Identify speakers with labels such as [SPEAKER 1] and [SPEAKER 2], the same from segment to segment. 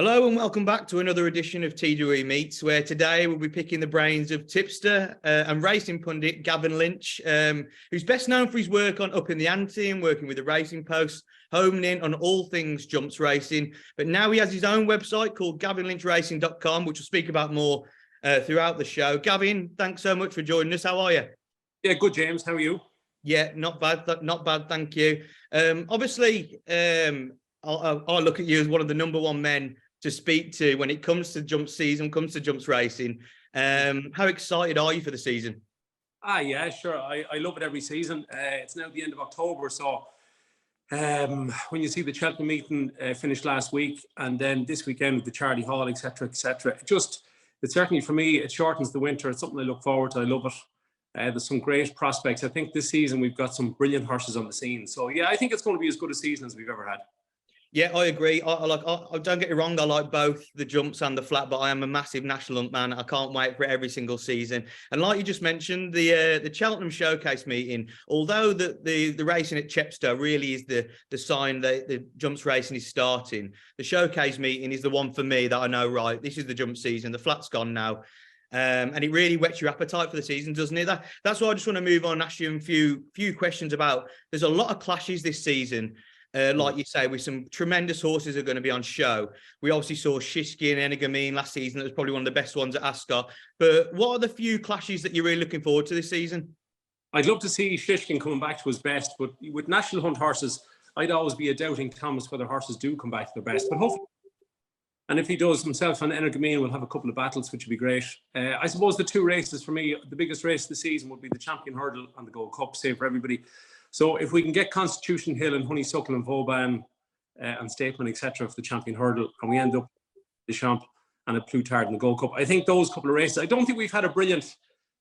[SPEAKER 1] Hello and welcome back to another edition of TWE Meets, where today we'll be picking the brains of tipster and racing pundit Gavin Lynch, who's best known for his work on Upping The Ante and working with the Racing Post, homing in on all things jumps racing. But now he has his own website called gavinlynchracing.com, which we'll speak about more throughout the show. Gavin, thanks so much for joining us. How are you?
[SPEAKER 2] Yeah, good, James. How are you?
[SPEAKER 1] Yeah, not bad, thank you. Obviously, I look at you as one of the number one men to speak to when it comes to jump season, comes to jumps racing. How excited are you for the season?
[SPEAKER 2] Yeah, sure. I love it every season. It's now the end of October, so when you see the Cheltenham meeting finished last week, and then this weekend with the Charlie Hall, etc., it certainly for me it shortens the winter. It's something I look forward to. I love it. There's some great prospects. I think this season we've got some brilliant horses on the scene. So yeah, I think it's going to be as good a season as we've ever had.
[SPEAKER 1] Yeah, I agree. I don't get me wrong, I like both the jumps and the flat, but I am a massive national hunt man. I can't wait for it every single season. And like you just mentioned, the Cheltenham Showcase meeting, although the racing at Chepstow really is the sign that the jumps racing is starting, the Showcase meeting is the one for me that I know, right, this is the jump season, the flat's gone now. And it really whets your appetite for the season, doesn't it? That's why I just want to move on and ask you a few questions about. There's a lot of clashes this season. Like you say, with some tremendous horses are going to be on show. We obviously saw Shishkin and Enclosure last season. That was probably one of the best ones at Ascot. But what are the few clashes that you're really looking forward to this season?
[SPEAKER 2] I'd love to see Shishkin coming back to his best, but with national hunt horses, I'd always be a doubting Thomas whether horses do come back to their best. But hopefully, and if he does, himself and Enclosure will have a couple of battles, which would be great. I suppose the two races for me, the biggest race of the season would be the Champion Hurdle and the Gold Cup, save for everybody. So if we can get Constitution Hill and Honeysuckle and Vauban and Stapleman, etc., for the Champion Hurdle, and we end up the Champ and a Plutard in the Gold Cup, I think those couple of races. I don't think we've had a brilliant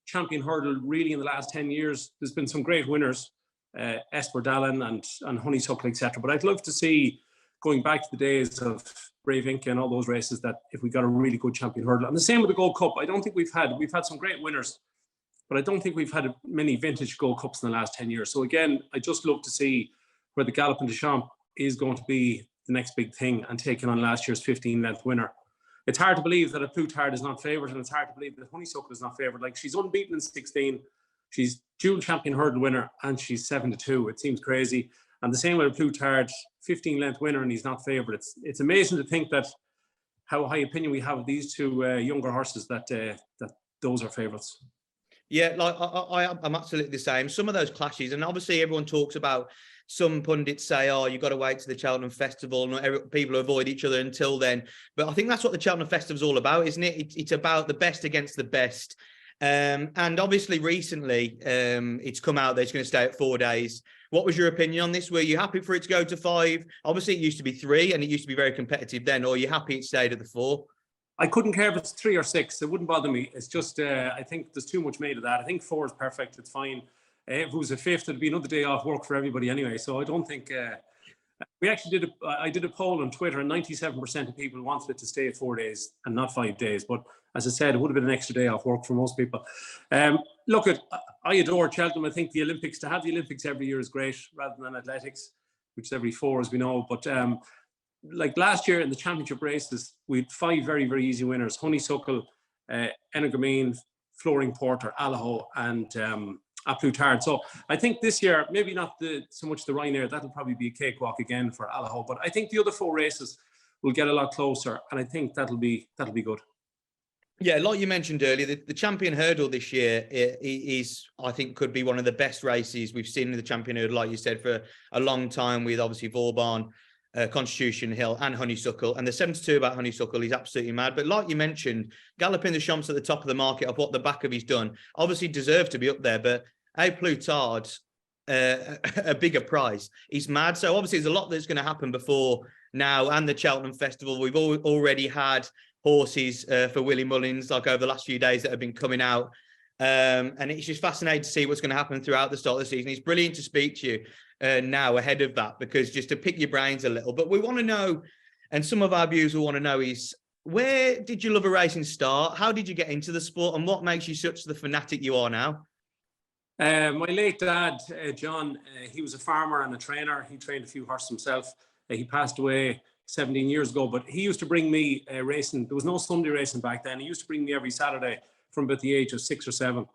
[SPEAKER 2] Champion Hurdle really in the last 10 years. There's been some great winners, Esper Dallin and Honeysuckle, etc. But I'd love to see going back to the days of Brave Inca and all those races, that if we got a really good Champion Hurdle. And the same with the Gold Cup. I don't think we've had some great winners, but I don't think we've had many vintage Gold Cups in the last 10 years. So again, I just look to see where the Galopin Des Champs is going to be the next big thing and taking on last year's 15-length winner. It's hard to believe that a Plutard is not favoured, and it's hard to believe that Honeysuckle is not favoured. Like, she's unbeaten in 16, she's dual Champion Hurdle winner, and she's 7-2. It seems crazy. And the same with a Plutard, 15-length winner, and he's not favoured. It's amazing to think that how high opinion we have of these two younger horses, that those are favourites.
[SPEAKER 1] Yeah, like I'm absolutely the same. Some of those clashes, and obviously everyone talks about, some pundits say, oh, you've got to wait to the Cheltenham Festival, and people avoid each other until then. But I think that's what the Cheltenham Festival is all about, isn't it? It's about the best against the best. And obviously recently it's come out that it's going to stay at 4 days. What was your opinion on this? Were you happy for it to go to 5? Obviously it used to be 3 and it used to be very competitive then, or are you happy it stayed at the 4?
[SPEAKER 2] I couldn't care if it's 3 or 6. It wouldn't bother me. It's just, I think there's too much made of that. I think 4 is perfect. It's fine. If it was a 5th, it'd be another day off work for everybody anyway. So I don't think, we actually I did a poll on Twitter, and 97% of people wanted it to stay at 4 days and not 5 days. But as I said, it would have been an extra day off work for most people. Look, I adore Cheltenham. I think the Olympics, to have the Olympics every year is great, rather than athletics, which is every 4, as we know. But like last year in the championship races, we had 5 very, very easy winners: Honeysuckle, Enclosure, Flooring Porter, Allaho, and a Plutard. So I think this year, maybe not so much the Ryanair, that'll probably be a cakewalk again for Allaho. But I think the other 4 races will get a lot closer, and I think that'll be good.
[SPEAKER 1] Yeah, like you mentioned earlier, the Champion Hurdle this year is, I think, could be one of the best races we've seen in the Champion Hurdle, like you said, for a long time, with obviously Vauban, Constitution Hill and Honeysuckle. And the 7-2 about Honeysuckle is absolutely mad. But like you mentioned, Galopin Des Champs at the top of the market of what the back of he's done, obviously deserved to be up there. But a Plutard, a bigger prize, he's mad. So obviously there's a lot that's going to happen before now and the Cheltenham Festival. We've already had horses for Willie Mullins, like over the last few days, that have been coming out. And it's just fascinating to see what's going to happen throughout the start of the season. It's brilliant to speak to you now ahead of that, because just to pick your brains a little. But we want to know, and some of our viewers will want to know, is where did your love of racing start? How did you get into the sport, and what makes you such the fanatic you are now?
[SPEAKER 2] My late dad, John, he was a farmer and a trainer. He trained a few horses himself. He passed away 17 years ago, but he used to bring me racing. There was no Sunday racing back then. He used to bring me every Saturday from about the age of 6 or 7.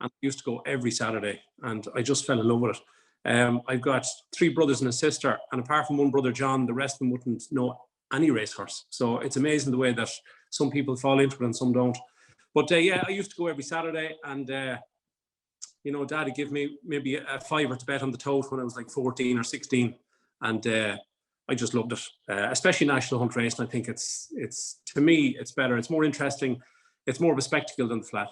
[SPEAKER 2] And I used to go every Saturday, and I just fell in love with it. I've got 3 brothers and a sister, and apart from one brother, John, the rest of them wouldn't know any racehorse. So it's amazing the way that some people fall into it and some don't. But yeah, I used to go every Saturday, and you know, Dad would give me maybe a fiver to bet on the tote when I was like 14 or 16, and I just loved it. Especially national hunt racing. I think it's to me it's better. It's more interesting. It's more of a spectacle than the flat.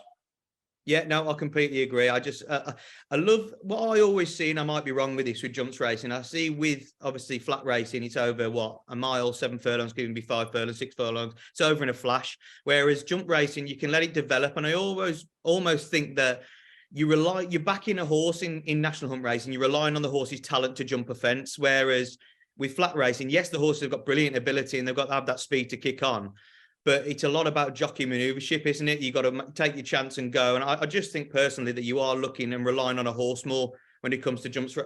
[SPEAKER 1] Yeah, no, I completely agree. I just, I love what I always see, and I might be wrong with this with jumps racing. I see with obviously flat racing, it's over what, a mile, 7 furlongs, could even be 5 furlongs, 6 furlongs. It's over in a flash. Whereas jump racing, you can let it develop. And I almost think that you're backing a horse in national hunt racing, you're relying on the horse's talent to jump a fence. Whereas with flat racing, yes, the horses have got brilliant ability and they've got to have that speed to kick on. But it's a lot about jockey maneuvership, isn't it? You've got to take your chance and go. And I just think personally that you are looking and relying on a horse more when it comes to jumps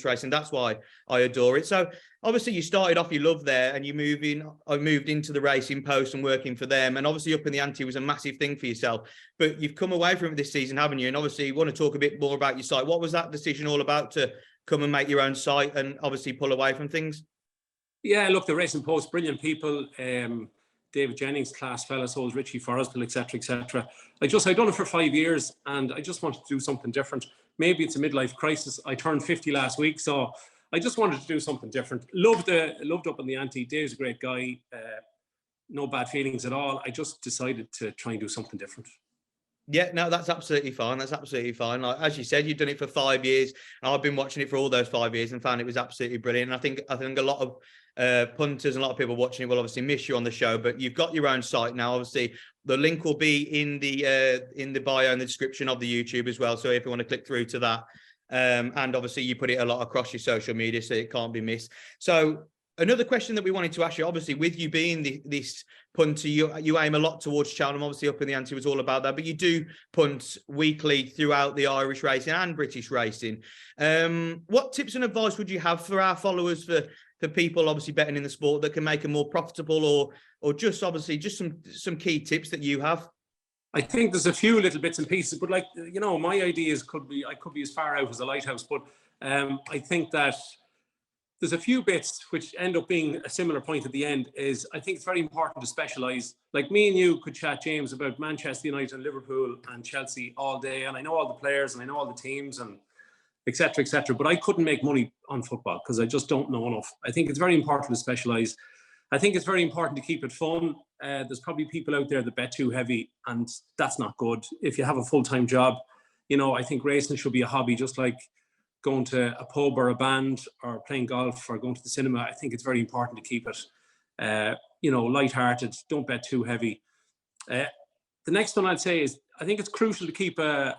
[SPEAKER 1] racing. That's why I adore it. So obviously you started off, you love there, and I moved into the racing post and working for them. And obviously Upping The Ante was a massive thing for yourself. But you've come away from it this season, haven't you? And obviously you want to talk a bit more about your site. What was that decision all about to come and make your own site and obviously pull away from things?
[SPEAKER 2] Yeah, look, the Racing Post, brilliant people. David Jennings, class fella, so was Richie Forrestal, etc., etc. I'd done it for 5 years, and I just wanted to do something different. Maybe it's a midlife crisis. I turned 50 last week, so I just wanted to do something different. Loved Upping The Ante. Dave's a great guy. No bad feelings at all. I just decided to try and do something different.
[SPEAKER 1] Yeah, no, that's absolutely fine. That's absolutely fine. Like, as you said, you've done it for 5 years, and I've been watching it for all those 5 years and found it was absolutely brilliant. And I think a lot of punters and a lot of people watching it will obviously miss you on the show, but you've got your own site now. Obviously, the link will be in the bio and the description of the YouTube as well. So if you want to click through to that, and obviously you put it a lot across your social media, so it can't be missed. So another question that we wanted to ask you, obviously, with you being this punter, you aim a lot towards Cheltenham. Obviously, Upping The Ante was all about that, but you do punt weekly throughout the Irish racing and British racing. What tips and advice would you have for our followers, for people obviously betting in the sport, that can make them more profitable, or just obviously just some key tips that you have?
[SPEAKER 2] I think there's a few little bits and pieces, but like, you know, my ideas I could be as far out as a lighthouse, but I think that there's a few bits which end up being a similar point at the end. Is I think it's very important to specialise. Like me and you could chat, James, about Manchester United and Liverpool and Chelsea all day, and I know all the players and I know all the teams and etc., etc. But I couldn't make money on football because I just don't know enough. I think it's very important to specialise. I think it's very important to keep it fun. There's probably people out there that bet too heavy, and that's not good. If you have a full-time job, you know, I think racing should be a hobby, just like going to a pub or a band or playing golf or going to the cinema. I think it's very important to keep it, you know, lighthearted. Don't bet too heavy. The next one I'd say is I think it's crucial to keep a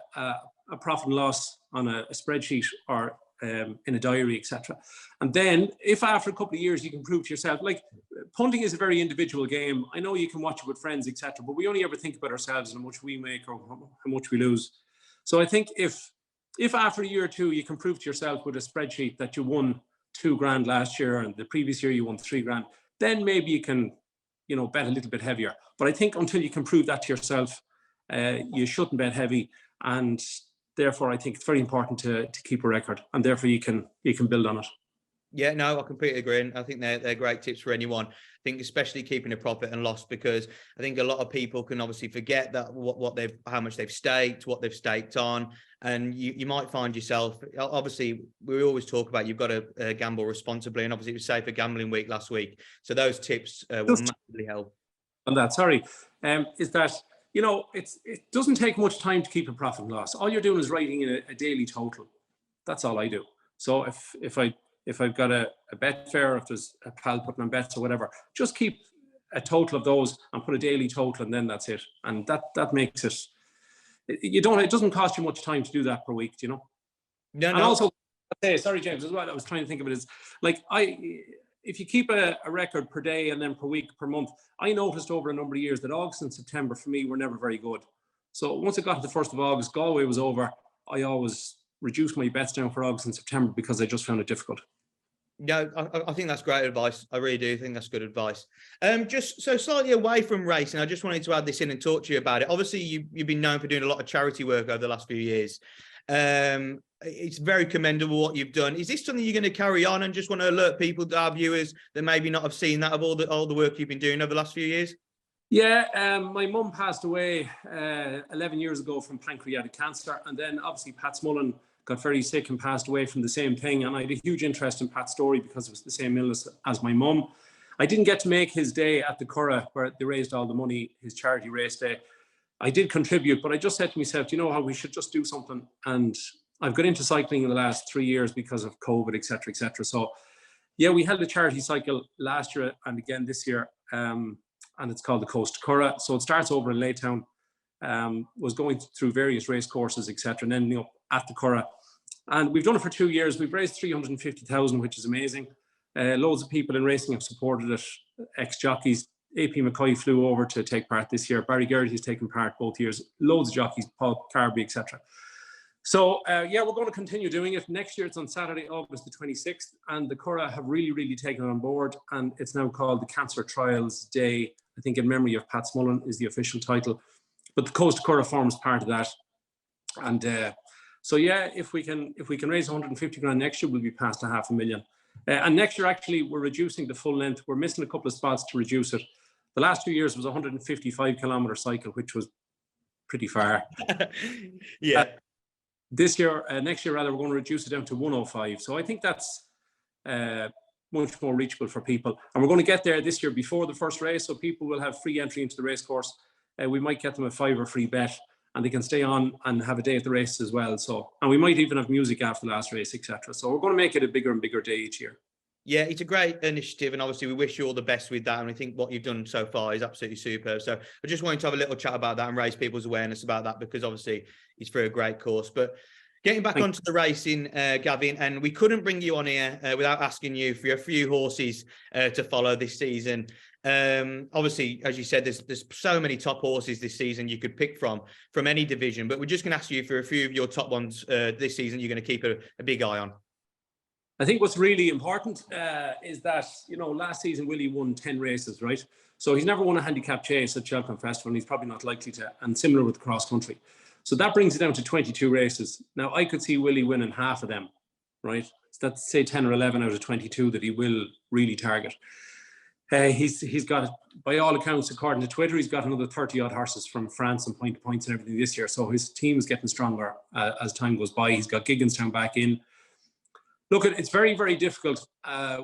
[SPEAKER 2] profit and loss on a spreadsheet or in a diary, etc. And then if after a couple of years you can prove to yourself, like punting is a very individual game. I know you can watch it with friends, etc., but we only ever think about ourselves and how much we make or how much we lose. So I think if after a year or two you can prove to yourself with a spreadsheet that you won $2,000 last year and the previous year you won $3,000, then maybe you can, you know, bet a little bit heavier. But I think until you can prove that to yourself, you shouldn't bet heavy. And therefore, I think it's very important to keep a record, and therefore you can build on it.
[SPEAKER 1] Yeah, no, I completely agree. And I think they're great tips for anyone. I think especially keeping a profit and loss, because I think a lot of people can obviously forget that how much they've staked, what they've staked on. And you might find yourself, obviously, we always talk about you've got to gamble responsibly. And obviously it was Safer Gambling Week last week. So those tips will massively help.
[SPEAKER 2] On that, is that, you know, it doesn't take much time to keep a profit and loss. All you're doing is writing in a daily total. That's all I do. So if I've got a Betfair, if there's a pal putting on bets or whatever, just keep a total of those and put a daily total, and then that's it. And that makes it. It doesn't cost you much time to do that per week, you know.
[SPEAKER 1] No.
[SPEAKER 2] And also, sorry, James, as well. I was trying to think of it as like if you keep a record per day and then per week, per month, I noticed over a number of years that August and September for me were never very good. So once it got to the 1st of August, Galway was over, I always reduced my bets down for August and September because I just found it difficult.
[SPEAKER 1] No, I think that's great advice. I really do think that's good advice. Just so slightly away from racing, I just wanted to add this in and talk to you about it. Obviously, you've been known for doing a lot of charity work over the last few years. It's very commendable what you've done. Is this something you're going to carry on and just want to alert people, our viewers, that maybe not have seen that of all the work you've been doing over the last few years?
[SPEAKER 2] Yeah, my mum passed away 11 years ago from pancreatic cancer, and then obviously Pat Smullen got very sick and passed away from the same thing. And I had a huge interest in Pat's story because it was the same illness as my mum. I didn't get to make his day at the Curragh where they raised all the money, his charity race day. I did contribute, but I just said to myself, you know how we should just do something. And I've got into cycling in the last 3 years because of COVID, etc., etc. So yeah, we held a charity cycle last year and again this year. And it's called the Coast to Curragh. So it starts over in Laytown, was going through various race courses, etc., and ending up at the Curragh. And we've done it for 2 years. We've raised 350,000, which is amazing. Loads of people in racing have supported it. Ex-jockeys, AP McCoy flew over to take part this year. Barry Geraghty's taken part both years. Loads of jockeys, Paul Carby, etc. So yeah, we're going to continue doing it. Next year it's on Saturday, August the 26th. And the Curragh have really, really taken it on board. And it's now called the Cancer Trials Day. I think in memory of Pat Smullen is the official title. But the Coast to Curragh forms part of that. And so yeah, if we can raise 150 grand next year, we'll be past 500,000. And next year, actually, we're reducing the full length. We're missing a couple of spots to reduce it. The last 2 years was a 155 kilometer cycle, which was pretty far.
[SPEAKER 1] Yeah.
[SPEAKER 2] This year, next year rather, we're going to reduce it down to 105. So I think that's much more reachable for people. And we're going to get there this year before the first race, so people will have free entry into the race course. We might get them a £5 free bet, and they can stay on and have a day at the race as well. So, and we might even have music after the last race, etc. So we're going to make it a bigger and bigger day each year.
[SPEAKER 1] Yeah, it's a great initiative, and obviously we wish you all the best with that. And I think what you've done so far is absolutely superb. So I just wanted to have a little chat about that and raise people's awareness about that, because obviously it's for a great cause. But getting back onto the racing, Gavin, and we couldn't bring you on here without asking you for a few horses to follow this season. Obviously, as you said, there's so many top horses this season you could pick from any division, but we're just going to ask you for a few of your top ones this season you're going to keep a big eye on.
[SPEAKER 2] I think what's really important is that, you know, last season Willie won 10 races, right? So he's never won a handicap chase at Cheltenham Festival, and he's probably not likely to, and similar with the cross country. So that brings it down to 22 races. Now, I could see Willie winning half of them, right? So that's, say, 10 or 11 out of 22 that he will really target. He's got, by all accounts, according to Twitter, he's got another 30-odd horses from France and point to points and everything this year. So his team is getting stronger as time goes by. He's got Gigginstown back in. Look, it's very, very difficult.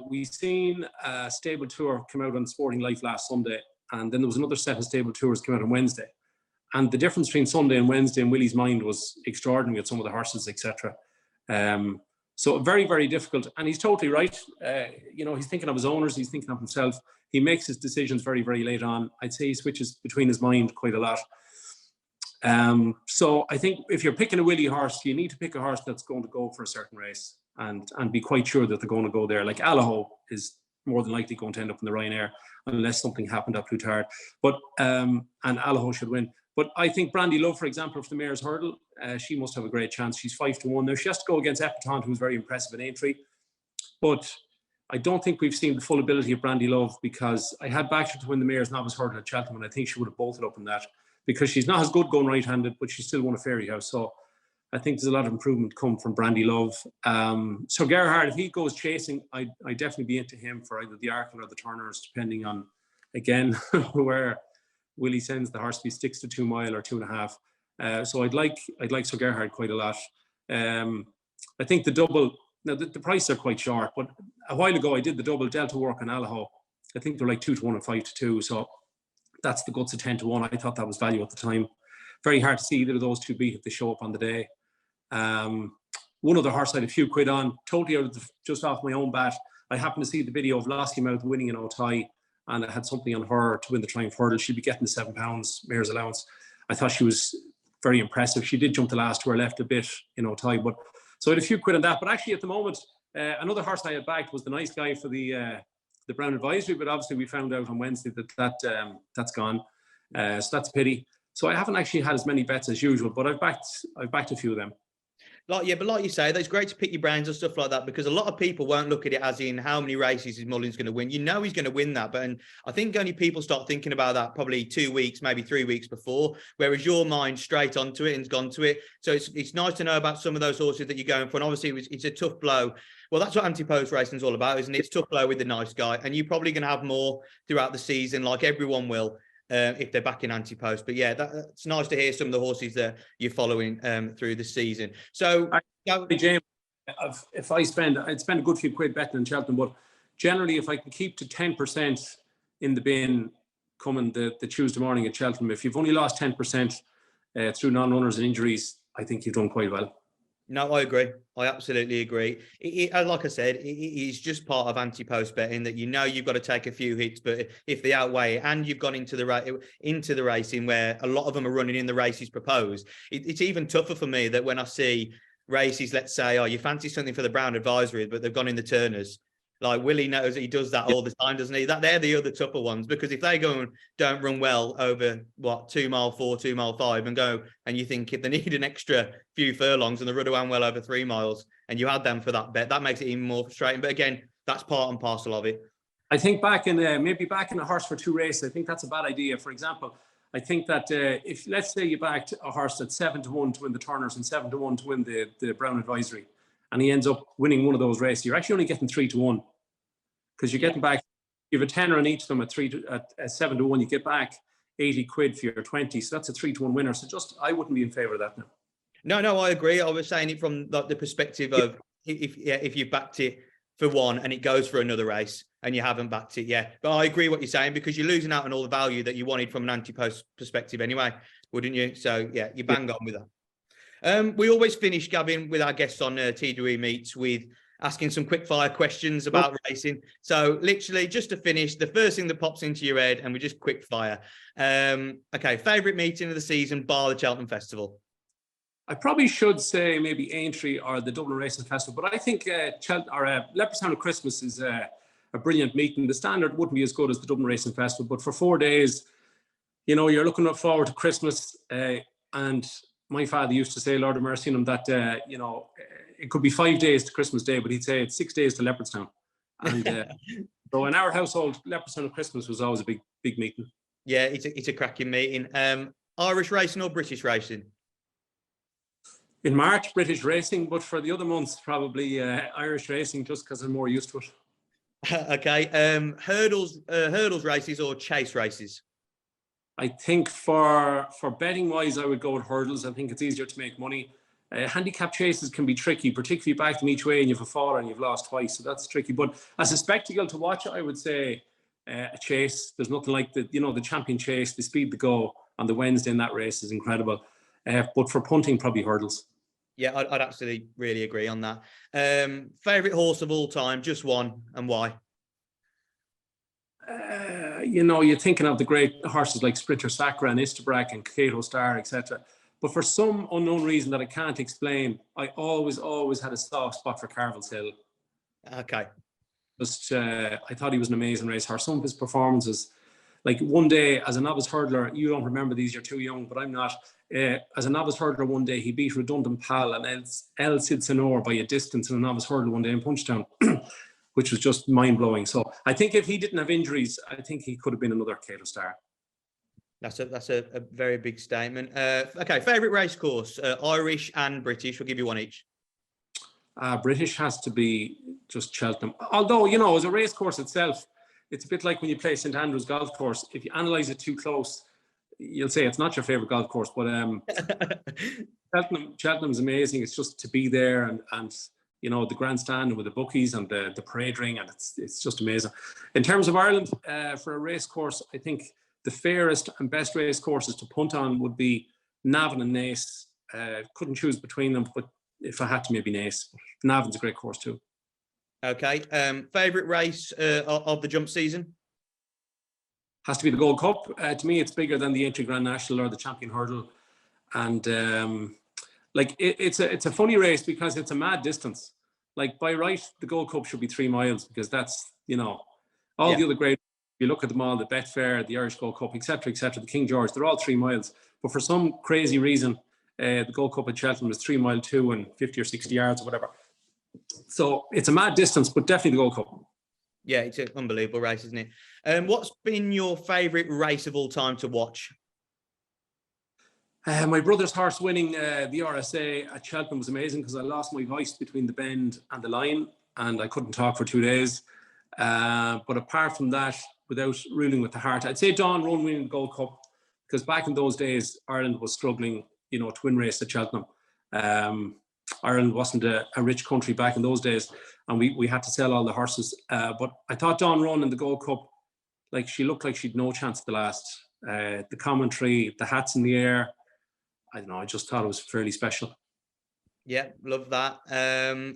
[SPEAKER 2] We've seen a stable tour come out on Sporting Life last Sunday, and then there was another set of stable tours come out on Wednesday. And the difference between Sunday and Wednesday in Willie's mind was extraordinary with some of the horses, etc. So very, very difficult. And he's totally right. You know, he's thinking of his owners. He's thinking of himself. He makes his decisions very, very late on. I'd say he switches between his mind quite a lot. So I think if you're picking a Willie horse, you need to pick a horse that's going to go for a certain race and be quite sure that they're going to go there. Like Allaho is more than likely going to end up in the Ryanair unless something happened at Plutard. But and Allaho should win. But I think Brandy Love, for example, for the Mayor's Hurdle, she must have a great chance. She's 5-1. Now, she has to go against Epatante, who's very impressive in Aintree. But I don't think we've seen the full ability of Brandy Love, because I had backed her to win the Mayor's Novice Hurdle at Cheltenham, and I think she would have bolted up in that, because she's not as good going right-handed, but she still won a Fairy House. So I think there's a lot of improvement come from Brandy Love. So Gerhard, if he goes chasing, I'd definitely be into him for either the Arkle or the Turners, depending on, again, where Willie sends the horse, if he sticks to 2 mile or 2.5. So I'd like Sir Gerhard quite a lot. I think the double, now the prices are quite short, but a while ago I did the double Delta Work and Allaho. I think they're like 2-1 and 5-2. So that's the guts of 10-1. I thought that was value at the time. Very hard to see either of those two beat if they show up on the day. One other horse I had a few quid on, totally out of just off my own bat. I happened to see the video of Lassie Mouth winning in Otay, and I had something on her to win the Triumph Hurdle. She'd be getting the £7 Mayor's Allowance. I thought she was very impressive. She did jump the last to her left a bit in Otay, but so I had a few quid on that. But actually, at the moment, another horse I had backed was the Nice Guy for the Brown Advisory, but obviously we found out on Wednesday that's gone. So that's a pity. So I haven't actually had as many bets as usual, but I've backed a few of them.
[SPEAKER 1] but like you say, it's great to pick your brains and stuff like that, because a lot of people won't look at it as in how many races is Mullins going to win. You know he's going to win that, but and I think only people start thinking about that probably 2 weeks, maybe 3 weeks before, whereas your mind straight onto it and's gone to it. So it's nice to know about some of those horses that you're going for. And obviously it's a tough blow. Well, that's what anti-post racing is all about, isn't it? It's tough blow with the nice guy, and you're probably going to have more throughout the season, like everyone will. If they're back in anti-post. But yeah, it's nice to hear some of the horses that you're following through the season. So,
[SPEAKER 2] James, I'd spend a good few quid betting in Cheltenham, but generally, if I can keep to 10% in the bin coming the Tuesday morning at Cheltenham, if you've only lost 10% through non-runners and injuries, I think you've done quite well.
[SPEAKER 1] No, I agree. I absolutely agree. Like I said, it is just part of anti-post betting that you've got to take a few hits, but if they outweigh it, and you've gone into the racing where a lot of them are running in the races proposed, it's even tougher for me that when I see races, let's say, oh, you fancy something for the Brown Advisory, but they've gone in the Turners. Like Willie knows he does that all the time, doesn't he? They're the other tougher ones, because if they go and don't run well over 2 mile 4, 2 mile 5, and go, and you think if they need an extra few furlongs and the rudder ran well over 3 miles, and you had them for that bet, that makes it even more frustrating. But again, that's part and parcel of it.
[SPEAKER 2] I think maybe back in a horse for 2 races, I think that's a bad idea. For example, I think that if, let's say, you backed a horse at 7-1 to win the Turners and 7-1 to win the Brown Advisory, and he ends up winning one of those races, you're actually only getting 3-1. Because you're getting back, you have a tenner on each of them at 7-1, you get back 80 quid for your 20. So that's a 3-1 winner. So I wouldn't be in favour of that now.
[SPEAKER 1] No, I agree. I was saying it from the perspective of if you backed it for one and it goes for another race and you haven't backed it yet. But I agree what you're saying, because you're losing out on all the value that you wanted from an anti-post perspective anyway, wouldn't you? So yeah, you bang on with that. We always finish, Gavin, with our guests on TWE Meets with asking some quick fire questions about racing. So literally just to finish, the first thing that pops into your head, and we just quick fire. Okay, favourite meeting of the season bar the Cheltenham Festival?
[SPEAKER 2] I probably should say maybe Aintree or the Dublin Racing Festival, but I think Leopardstown of Christmas is a brilliant meeting. The standard wouldn't be as good as the Dublin Racing Festival, but for 4 days, you're looking forward to Christmas. And my father used to say, Lord have mercy on him, that, it could be 5 days to Christmas Day, but he'd say it's 6 days to Leopardstown. And so in our household, Leopardstown of Christmas was always a big meeting.
[SPEAKER 1] Yeah, it's a cracking meeting. Irish racing or British racing?
[SPEAKER 2] In March, British racing, but for the other months, probably Irish racing, just because I'm more used to it.
[SPEAKER 1] Okay. Hurdles races or chase races?
[SPEAKER 2] I think for betting wise, I would go with hurdles. I think it's easier to make money. Handicap chases can be tricky, particularly if you back them each way and you've a fall and you've lost twice. So that's tricky. But as a spectacle to watch, I would say a chase. There's nothing like the champion chase, the speed to go on the Wednesday in that race is incredible. But for punting, probably hurdles.
[SPEAKER 1] Yeah, I'd absolutely really agree on that. Favorite horse of all time, just one, and why?
[SPEAKER 2] You're thinking of the great horses like Sprinter Sacra and Istabrack and Cato Star, etc. But for some unknown reason that I can't explain, I always had a soft spot for Carvel's Hill. Okay. Just, I thought he was an amazing racehorse. Some of his performances, like one day as a novice hurdler, you don't remember these, you're too young, but I'm not. As a novice hurdler one day, he beat Redundant Pal and El Cid Senor by a distance in a novice hurdle one day in Punchtown, which was just mind-blowing. So I think if he didn't have injuries, I think he could have been another Cato Star.
[SPEAKER 1] That's a very big statement. Okay, favourite race course, Irish and British. We'll give you one each.
[SPEAKER 2] British has to be just Cheltenham. Although, as a race course itself, it's a bit like when you play St Andrews Golf Course. If you analyse it too close, you'll say it's not your favourite golf course. But Cheltenham's amazing. It's just to be there and the grandstand with the bookies and the parade ring, and it's just amazing. In terms of Ireland, for a race course, I think the fairest and best race courses to punt on would be Navan and Naas. Couldn't choose between them, but if I had to, maybe Naas. Navan's a great course too. Okay.
[SPEAKER 1] Favourite race of the jump season?
[SPEAKER 2] Has to be the Gold Cup. To me, it's bigger than the Aintree Grand National or the Champion Hurdle. And it's a funny race because it's a mad distance. Like by right, the Gold Cup should be 3 miles because that's, all the other great, you look at them all, the Betfair, the Irish Gold Cup, etc., the King George, they're all 3 miles. But for some crazy reason, The Gold Cup at Cheltenham was 3 mile 2 and 50 or 60 yards or whatever. So it's a mad distance, but definitely the Gold Cup.
[SPEAKER 1] Yeah, it's an unbelievable race, isn't it? What's been your favourite race of all time to watch?
[SPEAKER 2] My brother's horse winning the RSA at Cheltenham was amazing because I lost my voice between the bend and the line and I couldn't talk for 2 days. But apart from that, without ruling with the heart, I'd say Don Run winning the Gold Cup because back in those days, Ireland was struggling, to win race at Cheltenham. Ireland wasn't a rich country back in those days and we had to sell all the horses. But I thought Don Run in the Gold Cup, like she looked like she'd no chance at the last. The commentary, the hats in the air, I don't know, I just thought it was fairly special.
[SPEAKER 1] Yeah, love that.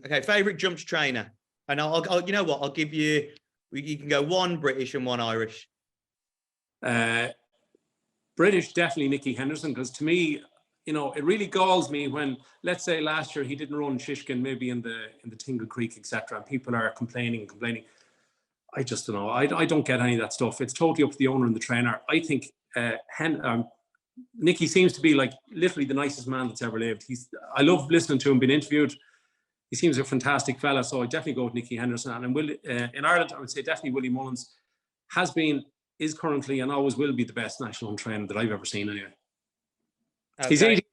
[SPEAKER 1] Okay, favourite jumps trainer? And I'll you know what, I'll give you, you can go one British and one Irish.
[SPEAKER 2] British, definitely Nicky Henderson, because to me, it really galls me when, let's say last year he didn't run Shishkin maybe in the Tingle Creek, etc. And people are complaining. I just don't know. I don't get any of that stuff. It's totally up to the owner and the trainer. I think Nicky seems to be like literally the nicest man that's ever lived. I love listening to him being interviewed. He seems a fantastic fella. So I definitely go with Nicky Henderson. And in Ireland, I would say definitely Willie Mullins has been, is currently, and always will be the best national hunt trainer that I've ever seen anyway. Okay. He's 80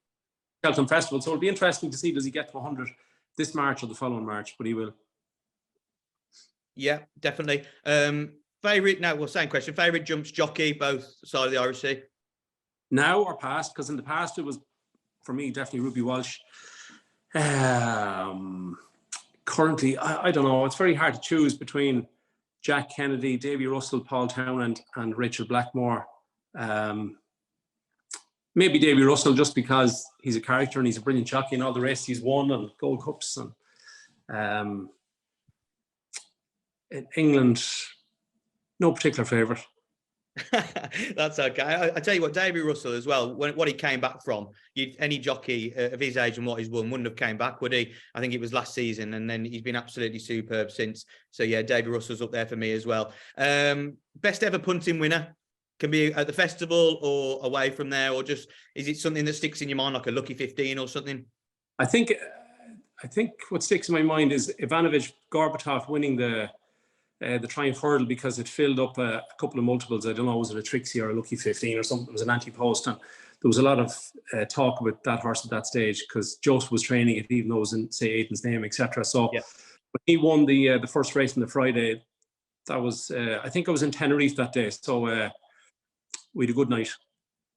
[SPEAKER 2] Cheltenham Festival, so it'll be interesting to see, does he get to 100 this March or the following March, but he will.
[SPEAKER 1] Yeah, definitely. Same question. Favourite jumps jockey, both sides of the Irish Sea? Now
[SPEAKER 2] or past? Because in the past it was, for me, definitely Ruby Walsh. Currently, I don't know. It's very hard to choose between Jack Kennedy, Davy Russell, Paul Townend, and Rachel Blackmore. Maybe Davy Russell, just because he's a character and he's a brilliant jockey and all the races he's won and Gold Cups. And in England, no particular favourite.
[SPEAKER 1] That's okay. I tell you what, Davy Russell as well, what he came back from, any jockey of his age and what he's won wouldn't have came back, would he? I think it was last season, and then he's been absolutely superb since. So yeah, Davy Russell's up there for me as well. Best ever punting winner? Can be at the festival or away from there, or just, is it something that sticks in your mind, like a lucky 15 or something?
[SPEAKER 2] I think what sticks in my mind is Ivanovic Gorbatov winning the Triumph Hurdle, because it filled up a couple of multiples. I don't know, was it a Trixie or a lucky 15 or something? It was an anti-post, and there was a lot of talk about that horse at that stage because Joseph was training it, even though it was in, say, Aiton's name, etc. So yeah. When he won the first race on the Friday, that was I think I was in Tenerife that day, so we had a good night.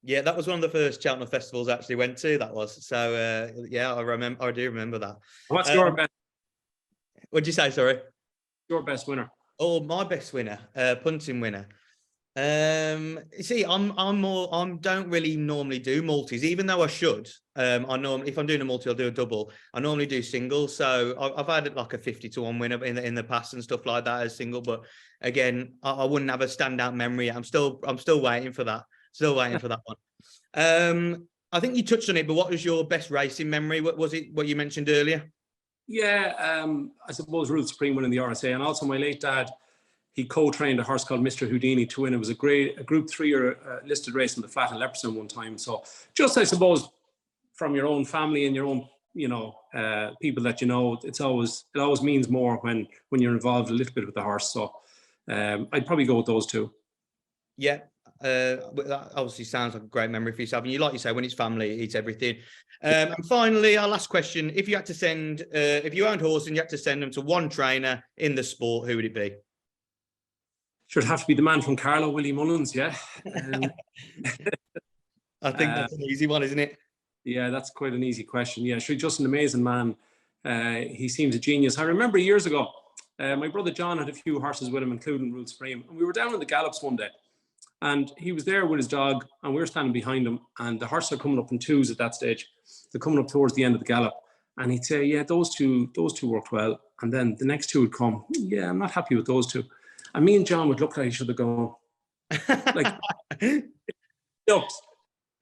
[SPEAKER 1] Yeah, that was one of the first Cheltenham festivals I actually went to. That was so. Yeah, I do remember that.
[SPEAKER 2] What's your best?
[SPEAKER 1] What'd you say? Sorry.
[SPEAKER 2] Your best winner?
[SPEAKER 1] Oh, my best winner, punting winner. See, I don't really normally do multis, even though I should. If I'm doing a multi, I'll do a double. I normally do singles, so I've had like a 50-1 winner in the past and stuff like that as single. But again, I wouldn't have a standout memory. I'm still waiting for that. Still waiting for that one. I think you touched on it, but what was your best racing memory? What was it? What you mentioned earlier?
[SPEAKER 2] Yeah, I suppose Rule Supreme winning the RSA, and also my late dad. He co-trained a horse called Mr. Houdini to win. It was a Group 3 or listed race in the Flat in Leopardstown one time. So just, I suppose, from your own family and your own, people that you know, it always means more when you're involved a little bit with the horse. So I'd probably go with those two.
[SPEAKER 1] Yeah, that obviously sounds like a great memory for yourself. And like you say, when it's family, it's everything. And finally, our last question: if you had to send, if you owned horses and you had to send them to one trainer in the sport, who would it be?
[SPEAKER 2] Should have to be the man from Carlow, Willie Mullins, yeah.
[SPEAKER 1] I think that's an easy one, isn't it?
[SPEAKER 2] Yeah, that's quite an easy question. Yeah, she's just an amazing man. He seems a genius. I remember years ago, my brother John had a few horses with him, including Rule Supreme. And we were down in the gallops one day, and he was there with his dog, and we were standing behind him, and the horses are coming up in twos at that stage. They're coming up towards the end of the gallop. And he'd say, yeah, those two worked well. And then the next two would come, yeah, I'm not happy with those two. And me and John would look at each other going, like, look,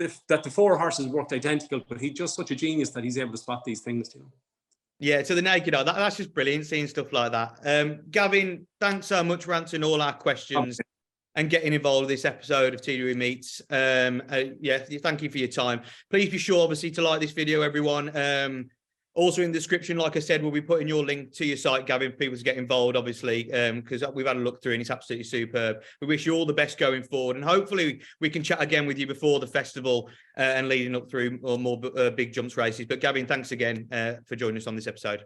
[SPEAKER 2] that the four horses worked identical, but he's just such a genius that he's able to spot these things,
[SPEAKER 1] Yeah, to the naked eye, that's just brilliant, seeing stuff like that. Gavin, thanks so much for answering all our questions. and getting involved with this episode of TWE Meets. Yeah, thank you for your time. Please be sure, obviously, to like this video, everyone. Also in the description, like I said, we'll be putting your link to your site, Gavin, for people to get involved, obviously, because we've had a look through and it's absolutely superb. We wish you all the best going forward, and hopefully we can chat again with you before the festival and leading up through more big jumps races. But Gavin, thanks again for joining us on this episode.